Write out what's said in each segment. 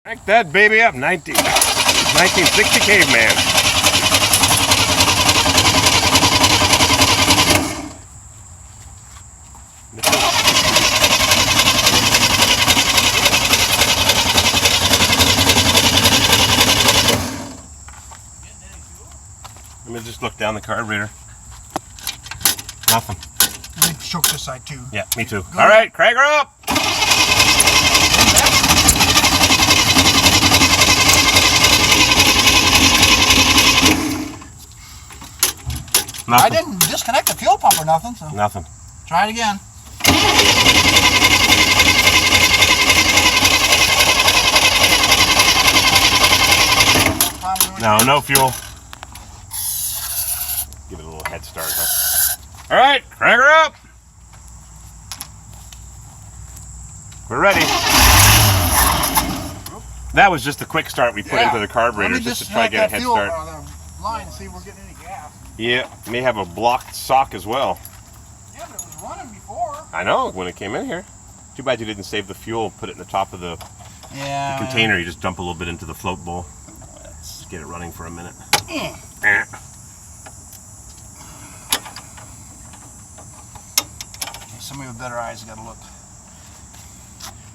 Crank that baby up, 1960 caveman. Let me just look down the carburetor. Nothing. Let me choke this side too. Yeah, me too. All right, crank her up. Nothing. I didn't disconnect the fuel pump or nothing, so. Nothing. Try it again. No fuel. Give it a little head start, huh? All right, crank her up. We're ready. That was just a quick start we put into the carburetor just to try to get a head start. Line and see if we're getting any gas. Yeah, may have a blocked sock as well. Yeah, but it was running before. I know, when it came in here. Too bad you didn't save the fuel, put it in the top of the container. You just dump a little bit into the float bowl. Let's get it running for a minute. Somebody with better eyes got to look.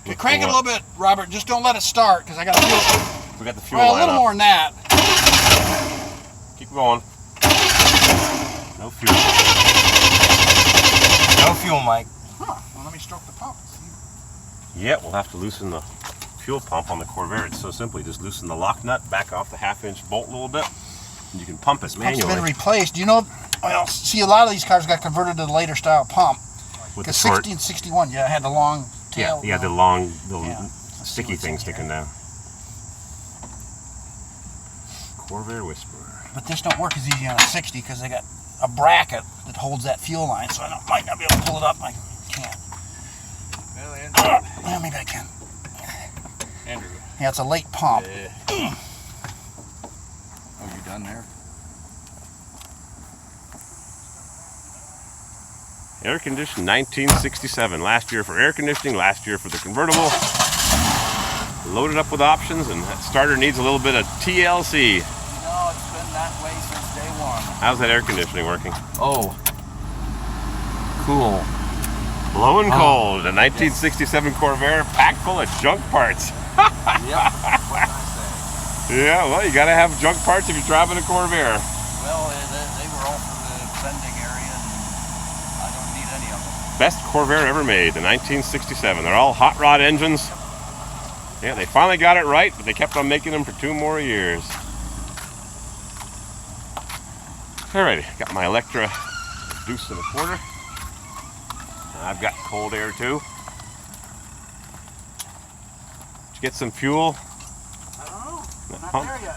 Okay, crank it a little bit, Robert. Just don't let it start, because I got to feel. We got the fuel Well, a line little up. more than that. Keep going. No fuel. No fuel, Mike. Huh. Well, let me stroke the pump. Yeah, we'll have to loosen the fuel pump on the Corvair. It's so simple. You just loosen the lock nut, back off the half-inch bolt a little bit, and you can pump it manually. Pump's been replaced. You know, well, see, a lot of these cars got converted to the later style pump. With the Because short, 60 and 61, yeah, had the long tail. yeah, the long, Yeah. sticky thing sticking down. Corvair Whisperer. But this don't work as easy on a 60 because they got a bracket that holds that fuel line, so I might not be able to pull it up. I can't. Well, maybe I can. Andrew. Yeah, it's a late pump. Oh, you done there? Air conditioned 1967. Last year for air conditioning, last year for the convertible. Loaded up with options, and that starter needs a little bit of TLC. No, it's been that way since day one. How's that air conditioning working? Oh. Cool. Blowing cold. A 1967 Corvair packed full of junk parts. Yep. What can I say? Yeah, well, you gotta have junk parts if you're driving a Corvair. Well, they were all for the bending area, and I don't need any of them. Best Corvair ever made, the 1967. They're all hot rod engines. Yeah, they finally got it right, but they kept on making them for 2 more years. Alrighty, got my Electra deuce and a quarter. I've got cold air too. Did you get some fuel? I don't know. That Not pump? there yet.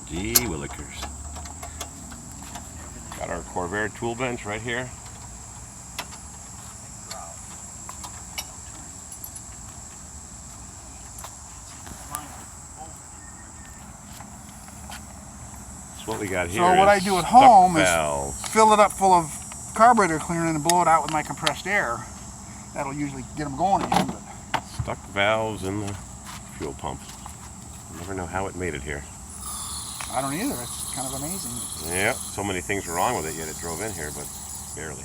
Gee willikers. Got our Corvair tool bench right here. So what we got here So what is I do at stuck home valve. is fill it up full of carburetor cleaner and blow it out with my compressed air. That'll usually get them going again. But Stuck valves in the fuel pump. Never know how it made it here. I don't either. It's kind of amazing. Yeah, so many things were wrong with it, yet it drove in here, but barely.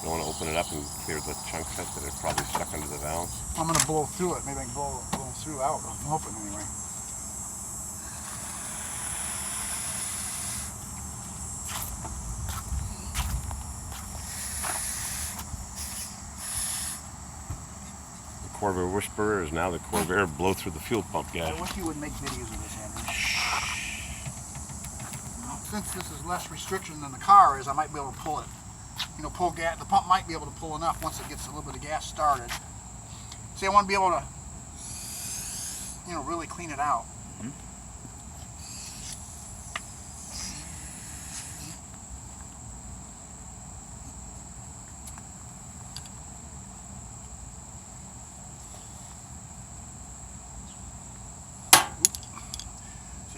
You want to open it up and clear the chunks out that are probably stuck under the valves. I'm going to blow through it. Maybe I can blow through out. I'm hoping anyway. The Corvair Whisperer is now the Corvair blow through the fuel pump guy. I wish you would make videos of this, Andrew. Well, since this is less restriction than the car is, I might be able to pull it. You know, pull gas. The pump might be able to pull enough once it gets a little bit of gas started. See, I want to be able to, you know, really clean it out.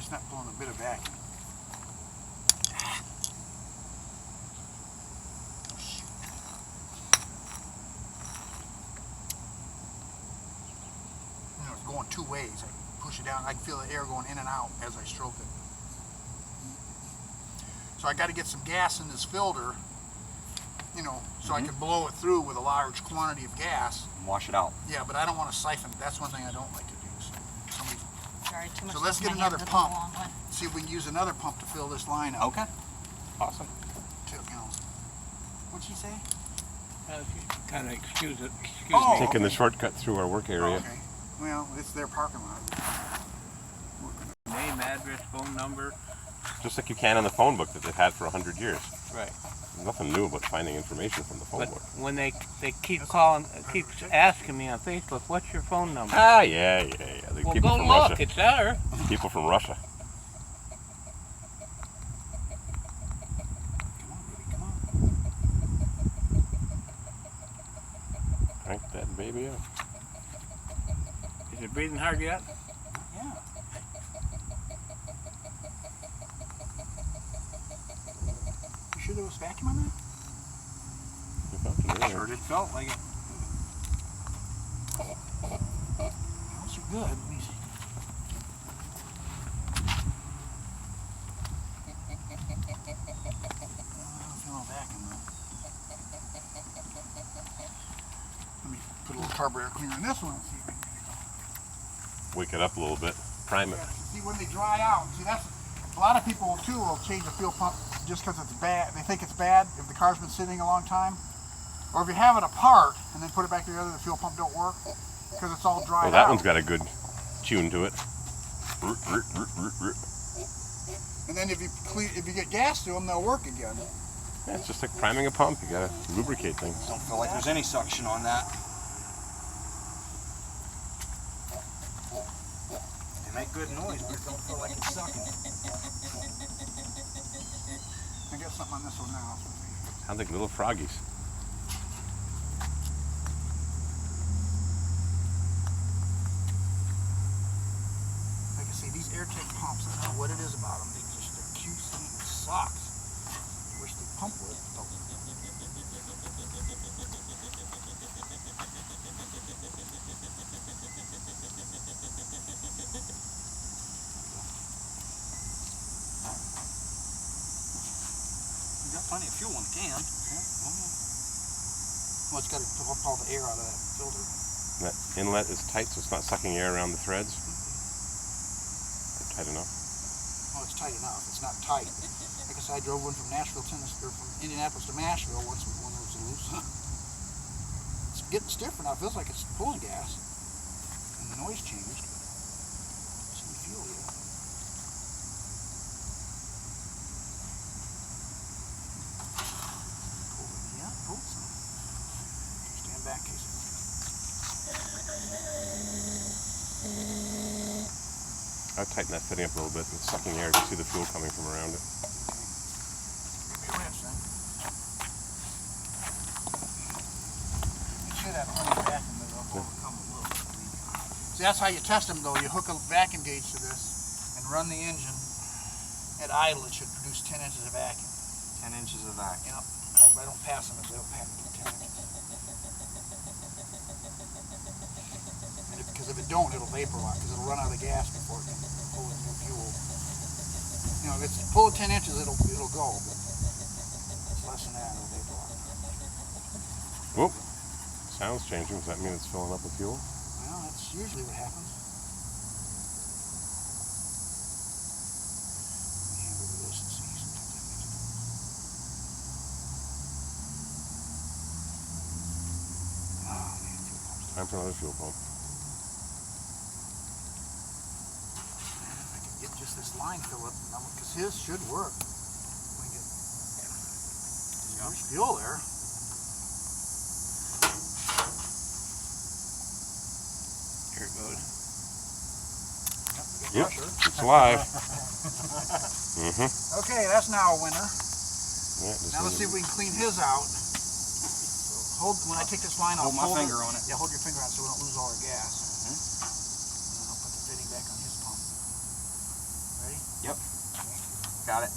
It's not pulling a bit of vacuum. You know, it's going two ways. I push it down, I can feel the air going in and out as I stroke it. So I got to get some gas in this filter, you know, so I can blow it through with a large quantity of gas. Wash it out. Yeah, but I don't want to siphon. That's one thing I don't like to do. Sorry, too much. So let's get in my hand another with the pump. long one. See if we can use another pump to fill this line up. Okay. Awesome. You know. What'd she say? Kind of excuse it. Excuse Oh, me. Taking the shortcut through our work area. Okay. Well, it's their parking lot. Name, address, phone number. Just like you can on the phone book that they've had for 100 years. Right. There's nothing new about finding information from the phone But book. when they keep calling, keep asking me on Facebook, what's your phone number? Ah, yeah. The Well, people go from look. Russia. It's there. People from Russia. Come on, baby, come on. Crank that baby up. Is it breathing hard yet? Yeah. You sure there was vacuum on that? You found it earlier. Sure did felt like it. Those are good. Let me see. I don't feel no vacuum though. Let me put a little carburetor cleaner in this one and see if we can get it going. Wake it up a little bit. Prime it. Yeah, see when they dry out. See, that's a lot of people too will change a fuel pump just because it's bad. They think it's bad if the car's been sitting a long time, or if you have it apart and then put it back together, the fuel pump don't work because it's all dried Well, that out. one's got a good tune to it. And then if you get gas to them, they'll work again. Yeah, it's just like priming a pump. You gotta lubricate things. Don't feel like there's any suction on that. They make good noise, but it don't feel like it's sucking. I got something on this one now. Sounds like little froggies. Like I say, these air-tank pumps, I don't know what it is about them. Their QC sucks. I wish they pump with. You got plenty of fuel in the can. Well, it's got to pump all the air out of that filter. That inlet is tight, so it's not sucking air around the threads. Or tight enough. Oh, it's tight enough. It's not tight. Like I said, I drove one from Nashville, Tennessee, or from Indianapolis to Nashville once when it was loose. It's getting stiffer now. It feels like it's pulling gas. And the noise changed. Some fuel here. Pulled some. Stand back, Casey. I'll tighten that fitting up a little bit. It's sucking air to see the fuel coming from around it. Give me a wrench then. You should have plenty of vacuum that'll overcome a little bit of leak. See, that's how you test them though. You hook a vacuum gauge to this and run the engine. At idle, it should produce 10 inches of vacuum. 10 inches of vacuum. Yep. I don't pass them if they don't pass them 10 inches. Because if it don't, it'll vaporize. Because it'll run out of gas before it can pull in new fuel. You know, if it's pull 10 inches, it'll go. But it's less than that, it'll vaporize. Whoop. Sound's changing. Does that mean it's filling up with fuel? Well, that's usually what happens. Hand over this and see. Sometimes that makes a difference. Oh man, fuel pumps. Time for another fuel pump. If I could get just this line filled up, because his should work. We can get there's fuel there. Here it goes. Yep, we got Yep, pressure. it's alive. Okay, that's now a winner. Yeah, just Now let's see if we can clean his out. So hold, when I take this line, I'll Hold my hold finger it. on it. Yeah, hold your finger on it so we don't lose all our gas. And then I'll put the fitting back on his pump. Ready? Got it.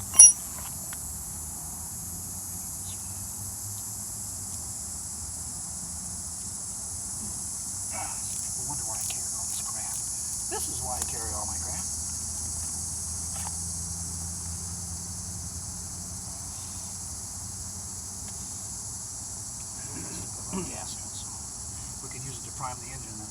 People wonder why I carry all this crap. This is why I carry all my crap. Gas in, so we could use it to prime the engine then.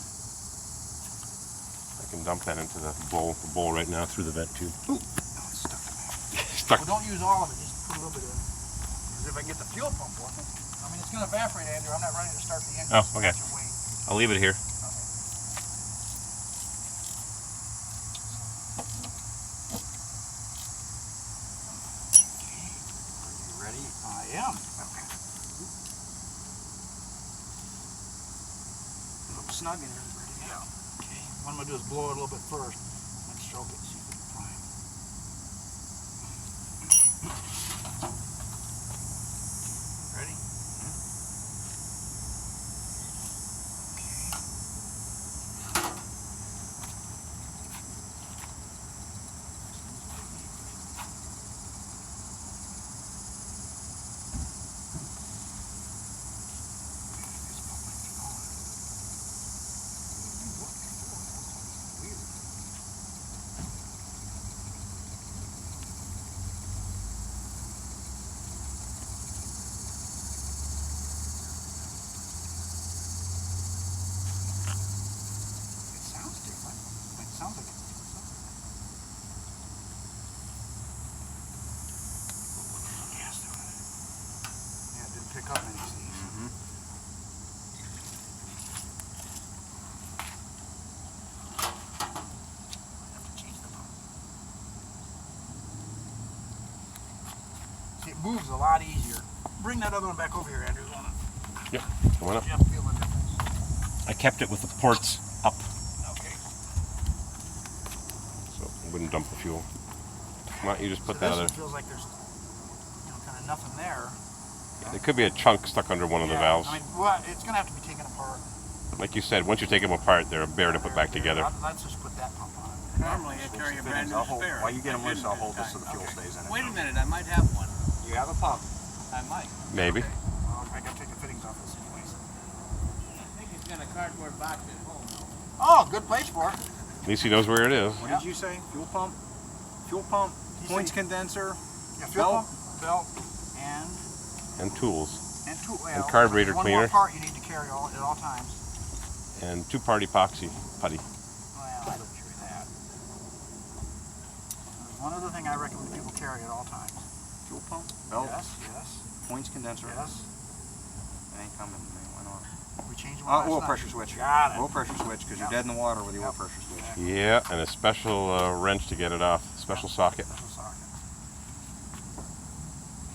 I can dump that into the bowl right now through the vent tube. Oh, it's stuck in there. Stuck. Well, don't use all of it, just put a little bit in. Because if I get the fuel pump working, I mean, it's going to evaporate, Andrew. I'm not ready to start the engine. Oh, so okay. you wait. I'll leave it here. You ready? I am. Okay. A little snug in here. Ready to go. Okay. What I'm going to do is blow it a little bit first. And stroke it, see if we can prime. Ready? Sounds like it's doing something. Gas doing it. Yeah, it didn't pick up any of these. Have to change the pump. See, it moves a lot easier. Bring that other one back over here, Andrew. Yep. Come on up. Jeff, feel the difference. I kept it with the ports up, Okay. so it wouldn't dump the fuel. Why don't you just put So that this other? one feels like there's, kind of nothing there. There could be a chunk stuck under one of the Yeah, valves. I mean, well, it's going to have to be taken apart. Like you said, once you take them apart, they're bare to put back together. Let's just put that pump on. Normally I carry a brand new spare. While you get them I loose, didn't I'll hold this this so the time. fuel stays in it. Wait a minute, I might have one. You have a pump. I might. Maybe. Well, I got to take the fittings off this anyways. I think it's got a cardboard box at home though. Oh, good place for it. At least he knows where it is. What did you say? Fuel pump? Fuel pump, points condenser, Yeah, fuel belt. pump, belt, and tools. tool. And carburetor one cleaner. more part you need to carry at all times. And 2-part epoxy putty. Well, I don't carry that. There's one other thing I recommend people carry at all times. Fuel pump, belt, Yes. points condenser. Yes. It ain't coming to me. Why not? We changed one last Oil night. pressure switch. Got it. Oil pressure switch, because you're dead in the water with the oil pressure switch. Yeah, and a special wrench to get it off. Special socket. Special socket.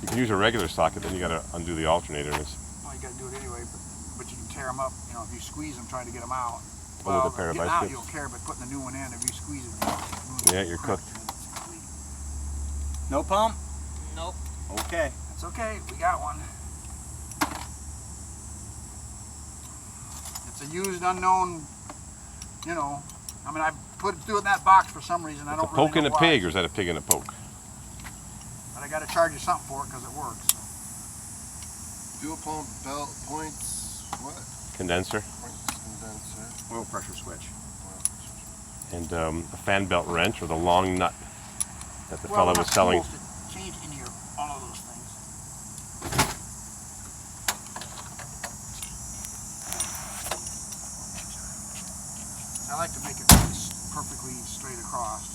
You can use a regular socket, then you got to undo the alternator. And it's Well, you got to do it anyway, but you can tear them up. If you squeeze them trying to get them out. Well, with a pair of getting out biceps. you don't care, but putting the new one in, if you squeeze it, you Yeah, you're cooked. No pump? Nope. Okay. It's okay, we got one. It's a used, unknown, I mean, I put it through in that box for some reason. I a don't really poke and know a why. pig, or is that a pig and a poke? But I got to charge you something for it because it works. Fuel pump, belt, points, what? Condenser. Points, condenser. Oil pressure switch. And a fan belt wrench with a long nut that the Well, fellow we'll was have selling. tools to change any or all of those things. I like to make it perfectly straight across.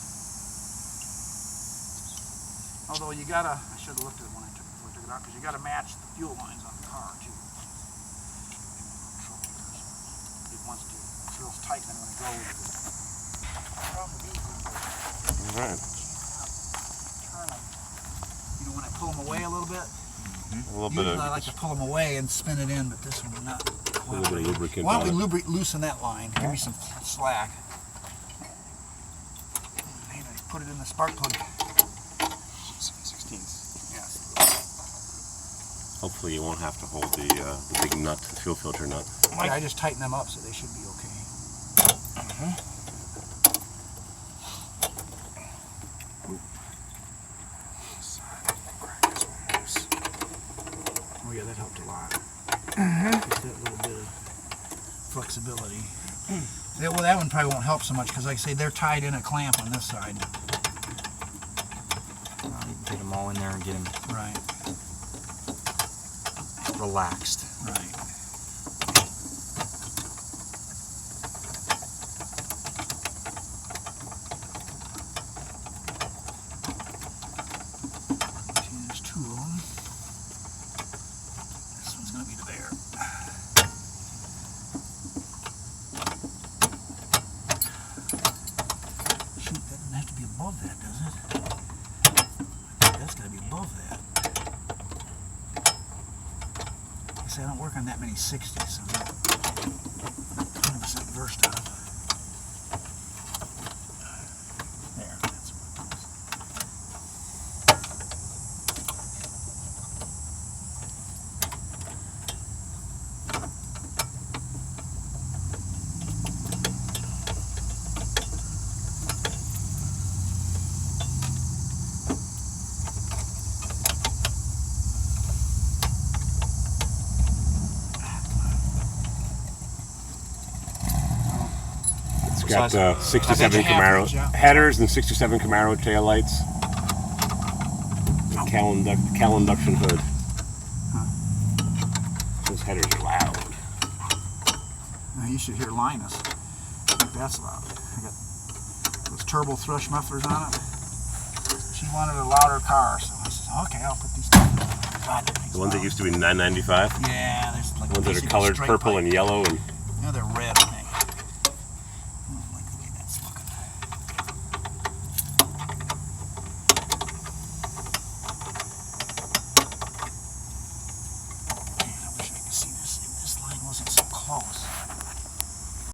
Although you gotta, I should have looked at it when I took it out, because you gotta match the fuel lines on the car too. It wants to, it feels tight then when it goes. All right. Turn them. When I pull them away a little bit, A little bit usually I of like to pull them away and spin it in, but this one's not. a little bit of lubricant Why don't we on it. loosen that line? Give me some slack. Maybe put it in the spark plug. 16ths. Yeah. Hopefully you won't have to hold the big nut, the fuel filter nut. Yeah, I just tighten them up so they should be okay. well, that one probably won't help so much because, like I say, they're tied in a clamp on this side. You can get them all in there and get them Right, relaxed. right. See, there's two of them. This one's going to be the bear. Shoot, that doesn't have to be above that, does it? That's got to be above that. See, I don't work on that many 60s, so I'm not 100% versed on it. There, that's what it is. It's got 67 half Camaro inch, yeah. headers and 67 Camaro taillights. Cal induction hood. Those headers are loud. Now you should hear Linus. I think that's loud. I got those turbo thrush mufflers on it. She wanted a louder car, so I said, okay, I'll put these. God, that thing's The ones that loud. used to be $9.95. Yeah, there's like The ones that are basically colored straight purple pipe. and yellow and Yeah, they're red.